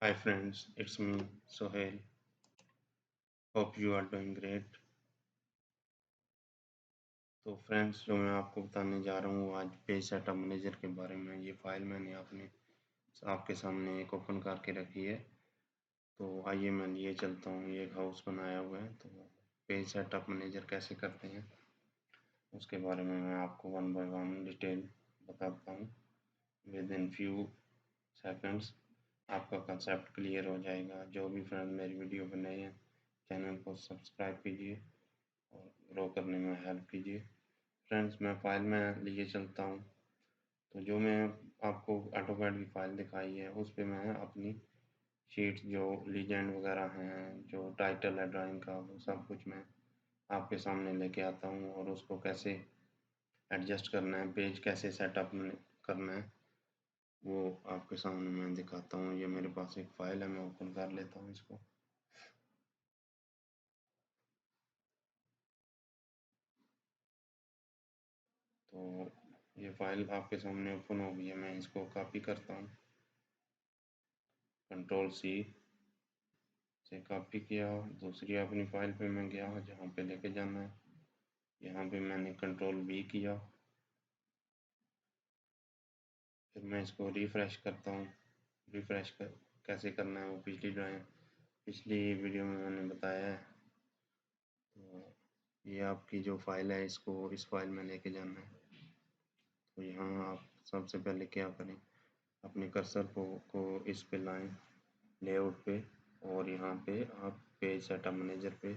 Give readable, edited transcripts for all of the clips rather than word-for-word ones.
Hi friends, it's me Sohail. Hope you are doing great. तो friends जो मैं आपको बताने जा रहा हूँ आज पेज सेटअप मैनेजर के बारे में। ये फाइल मैंने आपके सामने एक ओपन करके रखी है। तो आइए मैं लिए चलता हूँ। ये एक हाउस बनाया हुआ है। तो पेज सेटअप मैनेजर कैसे करते हैं उसके बारे में मैं आपको वन बाय वन डिटेल बताता हूँ। विद इन फ्यू सेकंड्स आपका कंसेप्ट क्लियर हो जाएगा। जो भी फ्रेंड मेरी वीडियो पर नए हैं चैनल को सब्सक्राइब कीजिए और ग्रो करने में हेल्प कीजिए। फ्रेंड्स मैं फाइल में लिए चलता हूँ। तो जो मैं आपको ऑटोकैड की फ़ाइल दिखाई है उस पे मैं अपनी शीट्स जो लीजेंड वगैरह हैं, जो टाइटल है ड्राइंग का, वो सब कुछ मैं आपके सामने लेके आता हूँ और उसको कैसे एडजस्ट करना है, पेज कैसे सेटअप करना है, वो आपके सामने मैं दिखाता हूँ। ये मेरे पास एक फ़ाइल है, मैं ओपन कर लेता हूँ इसको। तो ये फ़ाइल आपके सामने ओपन हो गई है। मैं इसको कॉपी करता हूँ, कंट्रोल सी से कॉपी किया। दूसरी अपनी फाइल पे मैं गया जहाँ पे लेके जाना है। यहाँ पे मैंने कंट्रोल वी किया। फिर मैं इसको रिफ़्रेश करता हूँ। कैसे करना है वो पिछली वीडियो में मैंने बताया है। तो ये आपकी जो फाइल है इसको इस फाइल में लेके जाना है। तो यहाँ आप सबसे पहले क्या करें, अपने कर्सर को इस पे लाएं, लेआउट पे, और यहाँ पे आप पेज सेटअप मैनेजर पे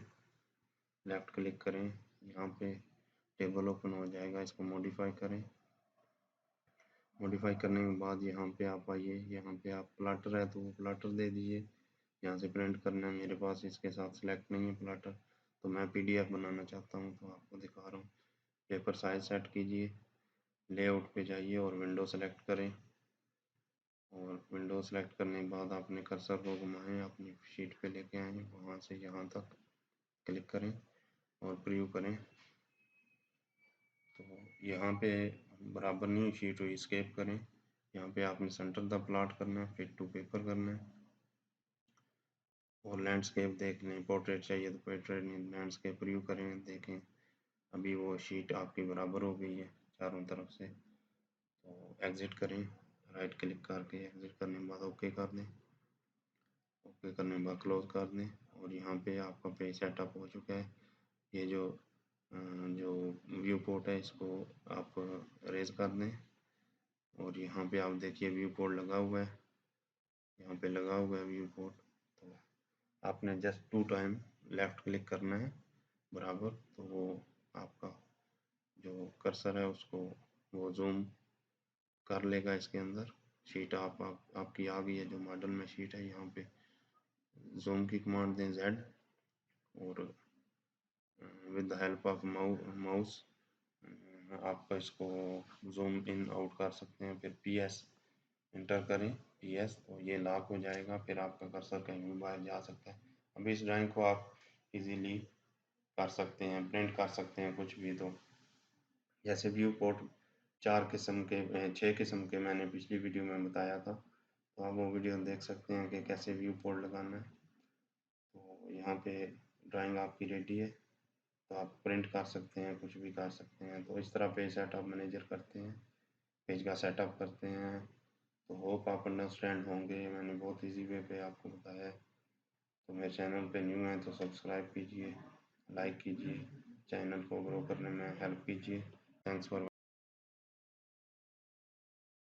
लेफ़्ट क्लिक करें। यहाँ पे टेबल ओपन हो जाएगा, इसको मॉडिफाई करें। मॉडिफाई करने के बाद यहाँ पे आप आइए, यहाँ पे आप प्लाटर है तो वो प्लाटर दे दीजिए। यहाँ से प्रिंट करना है, मेरे पास इसके साथ सिलेक्ट नहीं है प्लाटर, तो मैं पीडीएफ बनाना चाहता हूँ तो आपको दिखा रहा हूँ। पेपर साइज सेट कीजिए, लेआउट पे जाइए और विंडो सेलेक्ट करें। और विंडो सेलेक्ट करने के बाद आपने कर्सर को घुमाएं, अपनी शीट पे लेके आएँ, वहाँ से यहाँ तक क्लिक करें और प्रीव्यू करें। तो यहाँ पे बराबर नहीं शीट हुई, एस्केप करें। यहाँ पे आपने सेंटर द प्लॉट करना है, फिट टू पेपर करना है और लैंडस्केप देख लें। पोर्ट्रेट चाहिए तो पोर्ट्रेट, नहीं लैंडस्केप रिव्यू करें, देखें अभी वो शीट आपकी बराबर हो गई है चारों तरफ से। तो एग्ज़िट करें, राइट क्लिक करके एग्ज़िट करने के बाद ओके कर दें। ओके करने के बाद क्लोज कर दें और यहाँ पे आपका पेज सेटअप हो चुका है। ये जो व्यू पोर्ट है इसको आप रेज कर दें और यहाँ पे आप देखिए व्यू पोर्ट लगा हुआ है, यहाँ पे लगा हुआ है व्यू पोर्ट। तो आपने जस्ट 2 टाइम लेफ़्ट क्लिक करना है बराबर, तो वो आपका जो कर्सर है उसको वो जूम कर लेगा इसके अंदर। शीट आपकी आ गई है, जो मॉडल में शीट है। यहाँ पे जूम की कमांड दें Z और with the help of mouse आप इसको जूम इन आउट कर सकते हैं। फिर PS इंटर करें, PS, तो ये लॉक हो जाएगा। फिर आपका कर्सर कहीं भी बाहर जा सकता है। अभी इस ड्राइंग को आप इजीली कर सकते हैं, प्रिंट कर सकते हैं कुछ भी। तो जैसे व्यू पोर्ट 6 किस्म के मैंने पिछली वीडियो में बताया था, तो आप वो वीडियो देख सकते हैं कि कैसे व्यू पोर्ट लगाना है। तो यहाँ पे ड्राइंग आपकी रेडी है, तो आप प्रिंट कर सकते हैं, कुछ भी कर सकते हैं। तो इस तरह पेज सेटअप मैनेजर करते हैं, पेज का सेटअप करते हैं। तो होप आप अंडरस्टैंड होंगे, मैंने बहुत इजी वे पे आपको बताया है। तो मेरे चैनल पे न्यू हैं तो सब्सक्राइब कीजिए, लाइक कीजिए, चैनल को ग्रो करने में हेल्प कीजिए। Thanks for